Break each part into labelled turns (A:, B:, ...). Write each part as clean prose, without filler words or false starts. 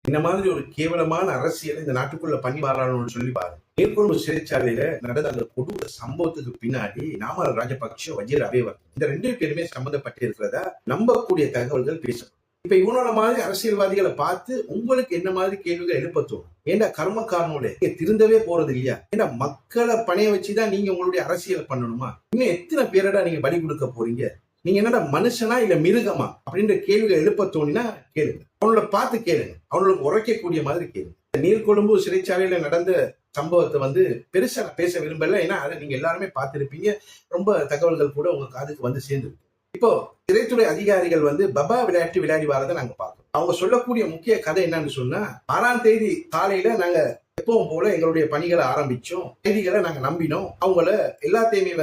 A: இந்த மாதிரி ஒரு கேவலமான அரசியல் இந்த நாட்டுக்குள்ள பண்ணி வரான்னு சொல்லி பாருங்க. நீர்கொழும்பு சிறைச்சாலையில நடந்த அந்த கொடூர சம்பவத்துக்கு பின்னாடி நாமல் ராஜபக்ஷ, வஜிர அபேவர்தன இந்த 2 பேருமே சம்பந்தப்பட்டு இருக்கிறதா நம்பக்கூடிய தகவல்கள் பேசணும். இப்ப இவனோட மாதிரி அரசியல்வாதிகளை பார்த்து உங்களுக்கு என்ன மாதிரி கேள்விகள் எழுப்ப தோணும்? ஏண்டா கர்ம காரணோட திருந்தவே போறது இல்லையா? ஏண்டா மக்களை பணைய வச்சுதான் நீங்க உங்களுடைய அரசியல் பண்ணணுமா? இன்னும் எத்தனை பேரடா நீங்க பலி கொடுக்க போறீங்க? நீங்க என்னடா மனுஷனா இல்ல மிருகமா அப்படின்ற கேள்விகள் எழுப்ப தோணினா கேளுங்க. அவனோட பார்த்து கேளுங்க. அவங்களுக்கு உரைக்கக்கூடிய மாதிரி கேளுங்க. நீர்கொழும்பு சிறைச்சாலையில நடந்த சம்பவத்தை பெருசா பேச விரும்பல. ஏன்னா அதை நீங்க எல்லாருமே பார்த்திருப்பீங்க. ரொம்ப தகவல்கள் கூட உங்க காதுக்கு வந்து சேர்ந்து. இப்போ சிறைத்துறை அதிகாரிகள் பபா விளையாட்டு விளையாடி வரதை நாங்க பார்க்கணும். அவங்க சொல்லக்கூடிய முக்கிய கதை என்னன்னு சொன்னா, 6ஆம் தேதி காலையில நாங்க எப்பவும் போல எங்களுடைய பணிகளை ஆரம்பிச்சோம். கைதிகளை நாங்க நம்பினோம். அவங்கள எல்லாத்தையுமே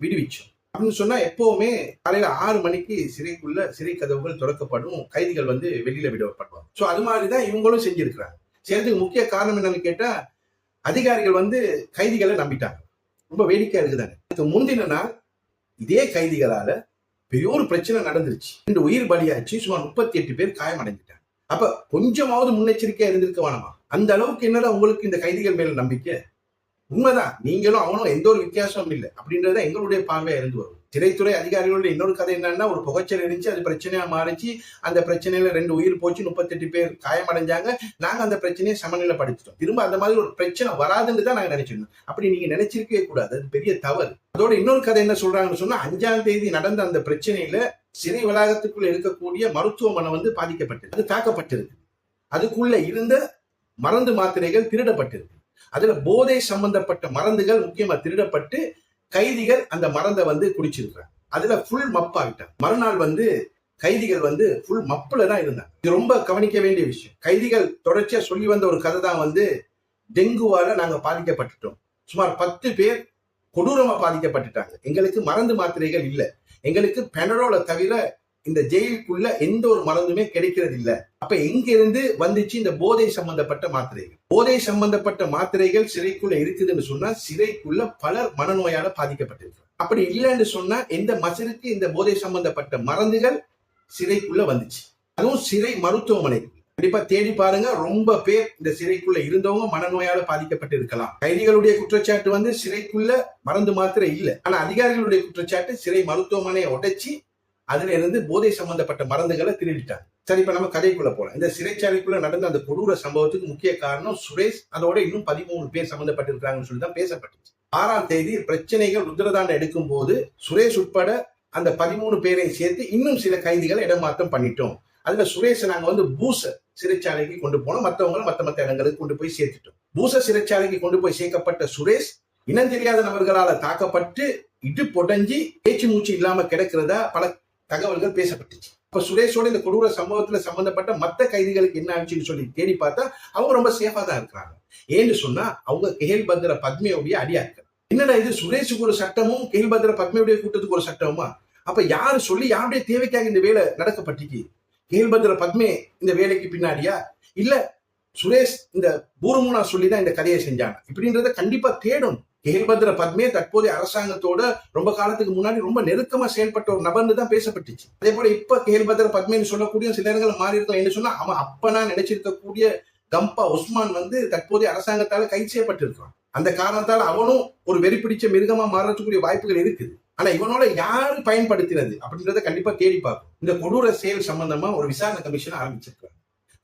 A: விடுவிச்சோம் அப்படின்னு சொன்னா, எப்பவுமே காலையில 6 மணிக்கு சிறை கதவுகள் திறக்கப்படும். கைதிகள் வெளியில விடப்படுவாங்க. சோ அது மாதிரிதான் இவங்களும் செஞ்சிருக்கிறாங்க. செய்யறதுக்கு முக்கிய காரணம் என்னன்னு கேட்டா, அதிகாரிகள் கைதிகளை நம்பிட்டாங்க. ரொம்ப வேடிக்கையா இருக்குதாங்க. இதுக்கு முந்தின நாள் இதே கைதிகளால பெரிய ஒரு பிரச்சனை நடந்துருச்சு. 2 உயிர் பலியாச்சு. சுமார் 38 பேர் காயமடைஞ்சிட்டாங்க. அப்ப கொஞ்சமாவது முன்னெச்சரிக்கையா இருந்திருக்க வேணாமா? அந்த அளவுக்கு என்னடா உங்களுக்கு இந்த கைதிகள் மேல நம்பிக்கை? உண்மைதான், நீங்களும் அவனும் எந்த ஒரு வித்தியாசமும் இல்லை அப்படின்றத எங்களுடைய பார்வையா இருந்து வரும். சிறைத்துறை அதிகாரிகளுடைய இன்னொரு கதை என்னன்னா, ஒரு புகைச்சல் இருந்துச்சு, அது பிரச்சனையா மாறிச்சு. அந்த பிரச்சனையில 2 உயிர் போச்சு, 38 பேர் காயமடைஞ்சாங்க. நாங்க அந்த பிரச்சனையை சமநிலைப்படுத்திட்டோம். திரும்ப அந்த மாதிரி ஒரு பிரச்சனை வராதுன்னு தான் நாங்க நினைச்சிருந்தோம். அப்படி நீங்க நினைச்சிருக்கவே கூடாது, அது பெரிய தவறு. அதோட இன்னொரு கதை என்ன சொல்றாங்கன்னு சொன்னா, 5ஆம் தேதி நடந்த அந்த பிரச்சனையில சிறை வளாகத்துக்குள்ள இருக்கக்கூடிய மருத்துவமனை பாதிக்கப்பட்டிருக்கு, அது தாக்கப்பட்டிருக்கு. அதுக்குள்ள இருந்த மருந்து மாத்திரைகள் திருடப்பட்டிருக்கு. அதுல போதை சம்பந்தப்பட்ட மருந்துகள் முக்கியமா திருடப்பட்டு கைதிகள் அந்த மருந்தை குடிச்சிருக்காங்க. அதுல ஃபுல் மப் ஆகிட்டாங்க. மறுநாள் கைதிகள் ஃபுல் மப்புல தான் இருந்தாங்க. இது ரொம்ப கவனிக்க வேண்டிய விஷயம். கைதிகள் தொடர்ச்சியா சொல்லி வந்த ஒரு கதை தான் டெங்குவால நாங்க பாதிக்கப்பட்டுட்டோம். சுமார் 10 பேர் கொடூரமா பாதிக்கப்பட்டுட்டாங்க. எங்களுக்கு மருந்து மாத்திரைகள் இல்ல, எங்களுக்கு பெனடோலை தவிர இந்த ஜெயிலுக்குள்ள எந்த ஒரு மருந்துமே கிடைக்கிறது இல்ல. அப்ப எங்க இருந்து வந்துச்சு இந்த போதை சம்பந்தப்பட்ட மாத்திரைகள்? போதை சம்பந்தப்பட்ட மாத்திரைகள் சிறைக்குள்ள இருக்குதுன்னு சொன்னா, சிறைக்குள்ள பலர் மனநோயால பாதிக்கப்பட்டிருக்கு. அப்படி இல்லைன்னு சொன்னா, எந்த மசருக்கு இந்த போதை சம்பந்தப்பட்ட மருந்துகள் சிறைக்குள்ள வந்துச்சு? அதுவும் சிறை மருத்துவமனை. கண்டிப்பா தேடி பாருங்க. ரொம்ப பேர் இந்த சிறைக்குள்ள இருந்தவங்க மனநோயால பாதிக்கப்பட்டு இருக்கலாம். கைதிகளுடைய குற்றச்சாட்டு சிறைக்குள்ள மருந்து மாத்திரை இல்ல. ஆனா அதிகாரிகளுடைய குற்றச்சாட்டு சிறை மருத்துவமனையை உடைச்சி அதுல இருந்து போதை சம்பந்தப்பட்ட மருந்துகளை திருடிட்டாங்க. சரி, இப்ப நம்ம கதைக்குள்ள போலாம். இந்த சிறைச்சாலைக்குள்ள நடந்த அந்த கொடூர சம்பவத்துக்கு முக்கிய காரணம் சுரேஷ். அதோட இன்னும் 13 பேர் சம்பந்தப்பட்டிருக்காங்கன்னு சொல்லி தான் பேசப்பட்டுச்சு. 6ஆம் தேதி பிரச்சனைகள் ருத்ரதாண்டம் எடுக்கும் போது சுரேஷ் உட்பட அந்த 13 பேரை சேர்த்து இன்னும் சில கைதிகளை இடமாற்றம் பண்ணிட்டோம். அதுல சுரேஷ் நாங்க பூச சிறைச்சாலைக்கு கொண்டு போனோம். மற்றவங்களை மத்த இடங்களுக்கு கொண்டு போய் சேர்த்துட்டோம். பூச சிறைச்சாலைக்கு கொண்டு போய் சேர்க்கப்பட்ட சுரேஷ் இனம் தெரியாத நபர்களால தாக்கப்பட்டு இடு பொடஞ்சி பேச்சு மூச்சு இல்லாம கிடக்கிறதா பல தகவல்கள் பேசப்பட்டுச்சு. இப்ப சுரேஷோட இந்த கொடூர சம்பவத்துல சம்பந்தப்பட்ட மத்த கைதிகளுக்கு என்ன ஆச்சுன்னு சொல்லி தேடி பார்த்தா அவங்க ரொம்ப சேஃபா தான் இருக்கிறாங்க. ஏன்னு சொன்னா, அவங்க கேள்பத்ர பத்மையுடைய அடியாட்கள். என்னடா இது, சுரேஷுக்கு ஒரு சட்டமும் கேள்பத்ர பத்மையுடைய கூட்டத்துக்கு ஒரு சட்டமுமா? அப்ப யாரு சொல்லி யாருடைய தேவைக்காக இந்த வேலை நடக்கப்பட்டிருக்கு? கேள்பத்ர பத்மே இந்த வேலைக்கு பின்னாடியா, இல்ல சுரேஷ் இந்த பூர்முனா சொல்லிதான் இந்த கதையை செஞ்சாங்க இப்படின்றத கண்டிப்பா தேடும். கேள்பத்ர பத்மே தற்போதைய அரசாங்கத்தோட ரொம்ப காலத்துக்கு முன்னாடி ரொம்ப நெருக்கமா செயல்பட்ட ஒரு நபர்னு தான் பேசப்பட்டுச்சு. அதே போல இப்ப கேள்பத்ர பத்மேன்னு சொல்லக்கூடிய சில இடங்கள் மாறி இருக்கலாம். என்ன சொன்னா, அவன் அப்பனா நினைச்சிருக்கக்கூடிய கம்பா உஸ்மான் தற்போதைய அரசாங்கத்தால கைது செய்யப்பட்டிருக்கான். அந்த காரணத்தால அவனும் ஒரு வெறி பிடிச்ச மிருகமா மாறக்கூடிய வாய்ப்புகள் இருக்குது. ஆனா இவனோட யாரு பயன்படுத்தினது அப்படின்றத கண்டிப்பா தேடி பார்க்கும். இந்த கொடூர செயல் சம்பந்தமா ஒரு விசாரணை கமிஷன் ஆரம்பிச்சிருக்காங்க.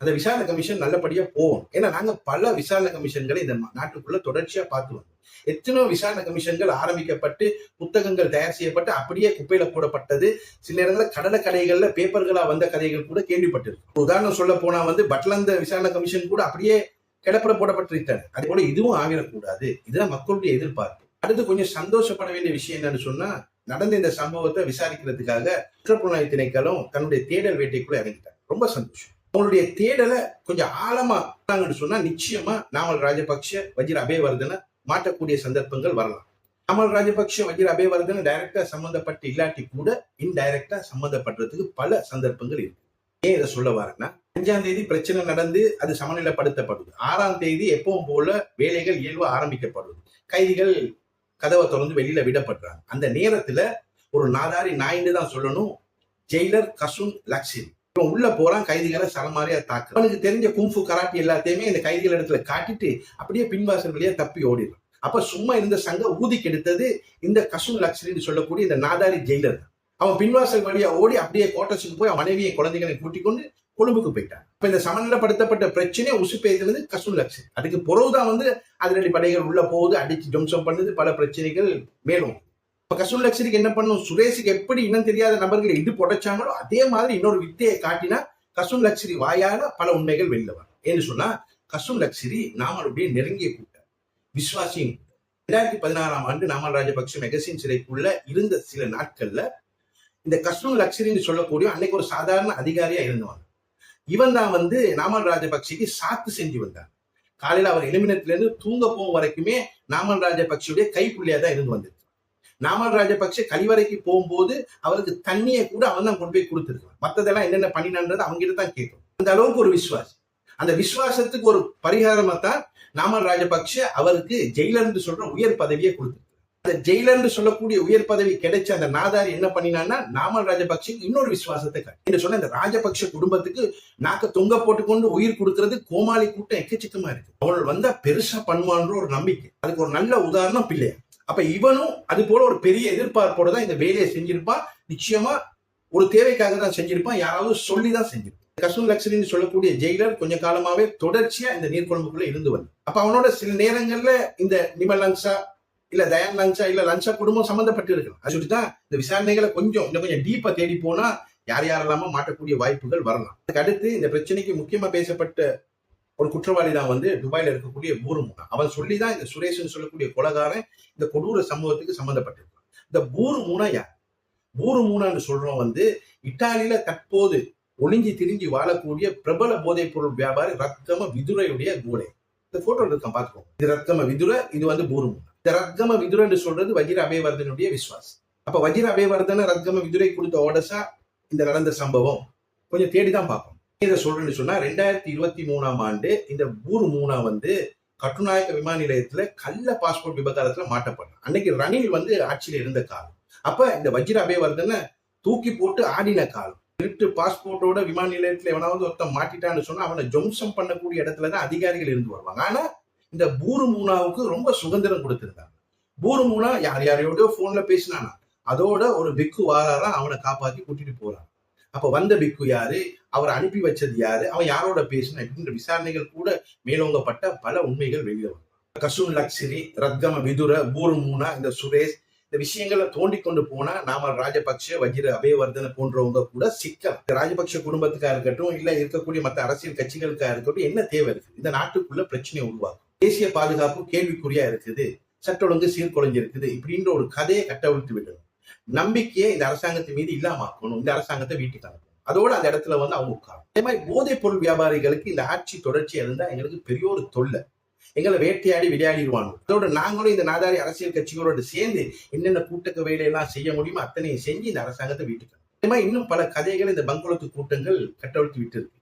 A: அந்த விசாரணை கமிஷன் நல்லபடியா போகும். ஏன்னா நாங்க பல விசாரணை கமிஷன்களை இந்த நாட்டுக்குள்ள தொடர்ச்சியா பார்த்து வந்தோம். எத்தனையோ விசாரணை கமிஷன்கள் ஆரம்பிக்கப்பட்டு புத்தகங்கள் தயார் செய்யப்பட்டு அப்படியே குப்பையில போடப்பட்டது. சில நேரங்களில் கடற்கரைகள்ல பேப்பர்களா வந்த கதைகள் கூட கேள்விப்பட்டிருக்கு. உதாரணம் சொல்ல போனா பட்லந்த விசாரணை கமிஷன் கூட அப்படியே கிடப்பட போடப்பட்டிருக்காரு. அதே போல இதுவும் ஆகிடக்கூடாது. இதுதான் மக்களுடைய எதிர்பார்ப்பு. அடுத்து கொஞ்சம் சந்தோஷப்பட வேண்டிய விஷயம் என்னன்னு சொன்னா, நடந்த இந்த சம்பவத்தை விசாரிக்கிறதுக்காக குற்றப்புலனாய்வு திணைக்களம் தன்னுடைய தேடல் வேட்டைக்குள்ள இறங்கிட்டாங்க. ரொம்ப சந்தோஷம். அவங்களுடைய தேடலை கொஞ்சம் ஆழமா சொன்னா நிச்சயமா நாமல் ராஜபக்ஷ, வஜிர அபேவர்தன மாற்றக்கூடிய சந்தர்ப்பங்கள் வரலாம். நாமல் ராஜபக்ஷ, வஜிர அபேவர்தன டைரக்டா சம்பந்தப்பட்டு இல்லாட்டி கூட இன்டைரக்டா சம்பந்தப்படுறதுக்கு பல சந்தர்ப்பங்கள் இருக்கு. ஏன் இதை சொல்ல வரேன்னா, 5ஆம் தேதி பிரச்சனை நடந்து அது சமநிலைப்படுத்தப்படுது. 6ஆம் தேதி எப்பவும் போல வேலைகள் இயல்பு ஆரம்பிக்கப்படுது. கைதிகள் கதவை திறந்து வெளியில விடப்படுறாங்க. அந்த நேரத்துல ஒரு நாதாரி நாயின்னு தான் சொல்லணும், ஜெயிலர் கசுன் லக்ஷரி இவன் உள்ள போறான், கைதிகளை சரமாரியா தாக்கு. அவனுக்கு தெரிஞ்ச குங்ஃபு கராட்டி எல்லாத்தையுமே இந்த கைதிகள் இடத்துல காட்டிட்டு அப்படியே பின்வாசல் வழியா தப்பி ஓடிடும். அப்ப சும்மா இருந்த சங்க ஊதி கெடுத்தது இந்த கசுன் லக்ஸரின்னு சொல்லக்கூடிய இந்த நாதாரி ஜெயிலர். அவன் பின்வாசல் வழியா ஓடி அப்படியே கோட்டஸுக்கு போய் அவன் மனைவியை குழந்தைகளை கூட்டிக் கொண்டு கொழும்புக்கு போயிட்டான். இப்ப இந்த சமநிலைப்படுத்தப்பட்ட பிரச்சனை உசுப்பேத்துறது கசுன் லக்ஸரி. அதுக்கு பிறகுதான் அதிரடி படைகள் உள்ள போகுது, அடிச்சு ஜம்சம் பண்ணுது, பல பிரச்சனைகள் மேலும். இப்ப கசுன் லக்ஸரிக்கு என்ன பண்ணும், சுரேஷுக்கு எப்படி இன்னும் தெரியாத நபர்களை இடு புடைச்சாங்களோ அதே மாதிரி இன்னொரு வித்தையை காட்டினா கசுன் லக்ஸரி வாயால பல உண்மைகள் வெளில வரும். ஏன்னு சொன்னா கசுன் லக்ஸரி நாமளுடைய நெருங்கிய கூட்டம், விஸ்வாசியும். 2016ஆம் ஆண்டு நாமல் ராஜபக்ஷ மெகசின் சிறைக்குள்ள இருந்த சில நாட்கள்ல இந்த கசுன் லக்ஸரின்னு சொல்லக்கூடிய அன்னைக்கு ஒரு சாதாரண அதிகாரியா இருந்தவன். இவன் தான் நாமல் ராஜபக்ஷக்கு சாத்து செஞ்சு வந்தான். காலையில அவர் எலிமினேட்ல இருந்து தூங்க போகும் வரைக்குமே நாமல் ராஜபக்ஷுடைய கைப்புள்ளியா தான் இருந்து வந்திருக்கு. நாமல் ராஜபக்ஷ கழிவறைக்கு போகும்போது அவருக்கு தண்ணியை கூட அவன் தான் கொண்டு போய் கொடுத்துருக்கான். மற்றதெல்லாம் என்னென்ன பண்ணினான்றது அவங்ககிட்ட தான் கேட்கும். அந்த அளவுக்கு ஒரு விசுவாசம். அந்த விசுவாசத்துக்கு ஒரு பரிகாரமா தான் நாமல் ராஜபக்ஷ அவருக்கு ஜெயிலர் சொல்ற உயர் பதவியை கொடுத்துருக்கு. அந்த ஜெயிலர் சொல்லக்கூடிய உயர் பதவி கிடைச்ச அந்த நாதாரி என்ன பண்ணினான்னா நாமல் ராஜபக்ஷக்கு இன்னொரு விசுவாசத்தை காட்டு சொன்ன இந்த ராஜபக்ஷ குடும்பத்துக்கு நாக்க தொங்க போட்டுக்கொண்டு உயிர் கொடுக்கறது கோமாளி கூட்டம் எக்கச்சக்கமா இருக்கு. அவள் வந்தா பெருசா பண்ணுவான்ற ஒரு நம்பிக்கை. அதுக்கு ஒரு நல்ல உதாரணம் பிள்ளையா. அப்ப இவனும் அது போல ஒரு பெரிய எதிர்பார்ப்போட தான் இந்த வேலையை செஞ்சிருப்பான். நிச்சயமா ஒரு தேவைக்காக தான் செஞ்சிருப்பான், யாராவது சொல்லிதான் செஞ்சிருப்பான். கசுன் லக்ஸரின்னு சொல்லக்கூடிய ஜெயிலர் கொஞ்ச காலமாவே தொடர்ச்சியா இந்த நீர்கொழும்புக்குள்ள இருந்து வந்து அப்ப அவனோட சில நேரங்கள்ல இந்த நிமல் லங்ஸா இல்ல தயான் லங்ஸா இல்ல லங்ஸா குடும்பம் சம்பந்தப்பட்டு இருக்கலாம். அது சொல்லிதான் இந்த விசாரணைகளை கொஞ்சம் டீப்பா தேடி போனா யார் யாரெல்லாம மாட்டக்கூடிய வாய்ப்புகள் வரலாம். அதுக்கு அடுத்து இந்த பிரச்சனைக்கு முக்கியமா பேசப்பட்ட ஒரு குற்றவாளி தான் துபாயில இருக்கக்கூடிய பூருமுனா. அவன் சொல்லிதான் இந்த சுரேஷன் சொல்லக்கூடிய கொலைகாரன் இந்த கொடூர சம்பவத்துக்கு சம்பந்தப்பட்டிருக்கான். இந்த பூருமுனா யார்? பூருமுனான்னு சொல்றோம் இத்தாலியில தற்போது ஒளிஞ்சி திரிஞ்சு வாழக்கூடிய பிரபல போதைப் பொருள் வியாபாரி ரத்கம விதுரையுடைய கோலை. இந்த போட்டோ இருக்கான் பாத்துக்கோங்க. இது ரத்கம விதுரை, இது பூருமுனா. இந்த ரத்கம விதுரைன்னு சொல்றது வஜிர அபேவர்தனுடைய விசுவாசம். அப்ப வஜிர அபேவர்தன ரத்கம விதுரை கொடுத்த ஓடசா இந்த நடந்த சம்பவம் கொஞ்சம் தேடிதான் பார்ப்போம். இதை சொல்றேன்னு சொன்னா 2023ஆம் ஆண்டு இந்த பூருமுனா கட்டுநாயக்க விமான நிலையத்துல கள்ள பாஸ்போர்ட் விவகாரத்துல மாட்டப்பட்டான். அன்னைக்கு ரணில் ஆட்சியில இருந்த காலம். அப்ப இந்த வஜிர அபேவர்தனை தூக்கி போட்டு ஆடின காலம். திருட்டு பாஸ்போர்ட்டோட விமான நிலையத்துல எவனாவது ஒருத்தன் மாட்டிட்டான்னு சொன்னா அவனை ஜம்சம் பண்ணக்கூடிய இடத்துலதான் அதிகாரிகள் இருந்து வருவாங்க. ஆனா இந்த பூருமுனாவுக்கு ரொம்ப சுதந்திரம் கொடுத்திருந்தாங்க. பூருமுனா யாரையோடய போன்ல பேசினானா, அதோட ஒரு பிக்கு வாராரா அவனை காப்பாத்தி கூட்டிட்டு போறான். அப்ப வந்த பிக்கு யாரு, அவர் அனுப்பி வச்சது யாரு, அவன் யாரோட பேசினா இப்படின்ற விசாரணைகள் கூட மேலோங்கப்பட்ட பல உண்மைகள் வெளியே வரும். கசுன் லக்ஸரி, ரத்கம விதுர, பூருமுனா, இந்த சுரேஷ், இந்த விஷயங்களை தோண்டி கொண்டு போனா நாமல் ராஜபக்ஷ, வஜிர அபேவர்தன போன்றவங்க கூட சிக்கல். ராஜபக்ஷ குடும்பத்துக்கா இருக்கட்டும் இல்ல இருக்கக்கூடிய மற்ற அரசியல் கட்சிகளுக்கா இருக்கட்டும் என்ன தேவை இருக்கு? இந்த நாட்டுக்குள்ள பிரச்சனையை உருவாக்கும். தேசிய பாதுகாப்பு கேள்விக்குறியா இருக்குது, சட்ட ஒழுங்கு சீர்குலைஞ்சு இருக்குது, இப்படின்ற ஒரு கதையை கட்டவிழ்த்து விடணும். நம்பிக்கையை இந்த அரசாங்கத்தின் மீது இல்லாம ஆக்கணும். இந்த அரசாங்கத்தை வீட்டுக்கு அனுப்பணும். அதோட அந்த இடத்துல அவங்க உட்காரும். அதே மாதிரி போதைப் பொருள் வியாபாரிகளுக்கு இந்த ஆட்சி தொடர்ச்சியா இருந்தா எங்களுக்கு பெரிய ஒரு தொல்லை. எங்களை வேட்டையாடி விளையாடிடுவாங்க. அதோட நாங்களும் இந்த நாதாரி அரசியல் கட்சிகளோடு சேர்ந்து என்னென்ன கூட்டக்க வேலையெல்லாம் செய்ய முடியுமோ அத்தனையும் செஞ்சு இந்த அரசாங்கத்தை வீட்டுக்கு. அதே மாதிரி இன்னும் பல கதைகள் இந்த பங்குளத்து கூட்டங்கள் கட்டவிழ்த்து விட்டு இருக்கு.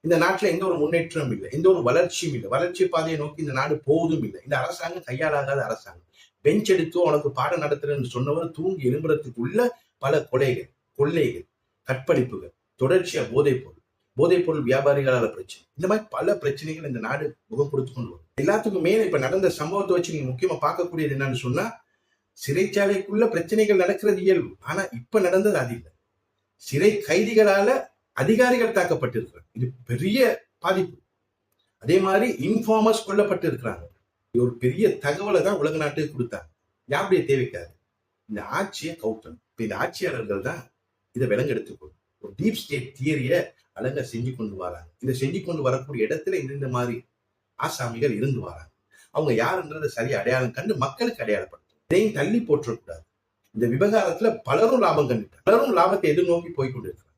A: இந்த நாட்டுல எந்த ஒரு முன்னேற்றமும் இல்லை, எந்த ஒரு வளர்ச்சியும் இல்லை. வளர்ச்சி பாதையை நோக்கி இந்த நாடு போவதும் இல்லை. இந்த அரசாங்கம் கையாளாகாத அரசாங்கம். பெஞ்ச் எடுத்து உனக்கு பாடம் நடத்துறேன்னு சொன்னவர் தூங்கி எழும்புறதுக்குள்ள பல கொலைகள், கொள்ளைகள், கற்பழிப்புகள், தொடர்ச்சியா போதைப் பொருள் வியாபாரிகளால பிரச்சனை, இந்த மாதிரி பல பிரச்சனைகள் இந்த நாடு முகம் கொடுத்து கொண்டு வரும். எல்லாத்துக்கும் மேல இப்ப நடந்த சம்பவத்தை வச்சு நீங்க முக்கியமா பார்க்கக்கூடியது என்னன்னு சொன்னா, சிறைச்சாலைக்குள்ள பிரச்சனைகள் நடக்கிறது இயல்பு. ஆனா இப்ப நடந்தது அது இல்லை. சிறை கைதிகளால அதிகாரிகள் தாக்கப்பட்டிருக்கிறாங்க. இது பெரிய பாதிப்பு. அதே மாதிரி இன்ஃபார்மர்ஸ் கொல்லப்பட்டு இருக்கிறாங்க. ஒரு பெரிய தகவலை தான் உலக நாட்டுக்கு கொடுத்தாங்க. யாருடைய தேவைக்காக? இந்த ஆட்சியை கவுத்தணும். இப்ப இந்த ஆட்சியாளர்கள் தான் இதை விலங்கெடுத்துக்கணும். ஒரு டீப் ஸ்டேட் தியரிய அழகா செஞ்சு கொண்டு வராங்க. இதை செஞ்சு கொண்டு வரக்கூடிய இடத்துல இந்த மாதிரி ஆசாமிகள் இருந்து வராங்க. அவங்க யாருன்றதை சரியா அடையாளம் கண்டு மக்களுக்கு அடையாளப்படுத்தும். இதையும் தள்ளி போற்றக்கூடாது. இந்த விவகாரத்துல பலரும் லாபம் கண்டுட்டாங்க. பலரும் லாபத்தை எதிர்நோக்கி போய்கொண்டிருக்கிறாங்க.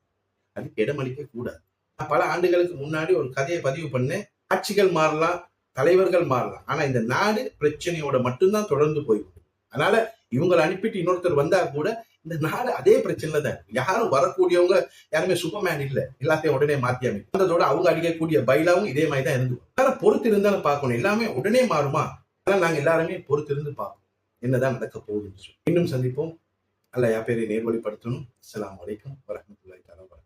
A: அதுக்கு இடமளிக்க கூடாது. பல ஆண்டுகளுக்கு முன்னாடி ஒரு கதையை பதிவு பண்ணேன். ஆட்சிகள் மாறலாம், தலைவர்கள் மாறலாம், ஆனா இந்த நாடு பிரச்சனையோட மட்டும்தான் தொடர்ந்து போய்விடும். அதனால இவங்களை அனுப்பிட்டு இன்னொருத்தர் வந்தா கூட இந்த நாடு அதே பிரச்சனைல தான். யாரும் வரக்கூடியவங்க யாருமே சூப்பர்மேன் இல்ல, எல்லாத்தையும் உடனே மாத்தி அமைக்கும். அதோட அவங்க அடிக்கக்கூடிய பைலாவும் இதே மாதிரி தான் இருந்து. எல்லாரும் பொறுத்து இருந்தாலும் பார்க்கணும். எல்லாமே உடனே மாறுமா? அதனால நாங்க எல்லாருமே பொறுத்து இருந்து பார்ப்போம் என்னதான் நடக்க போகுதுன்னு சொல்லி. இன்னும் சந்திப்போம். அல்லாஹ் யாப்பேரை நேர்வழிப்படுத்தணும். அஸ்ஸலாமு அலைக்கும் வரஹ்மத்துல்லாஹி தஆலா.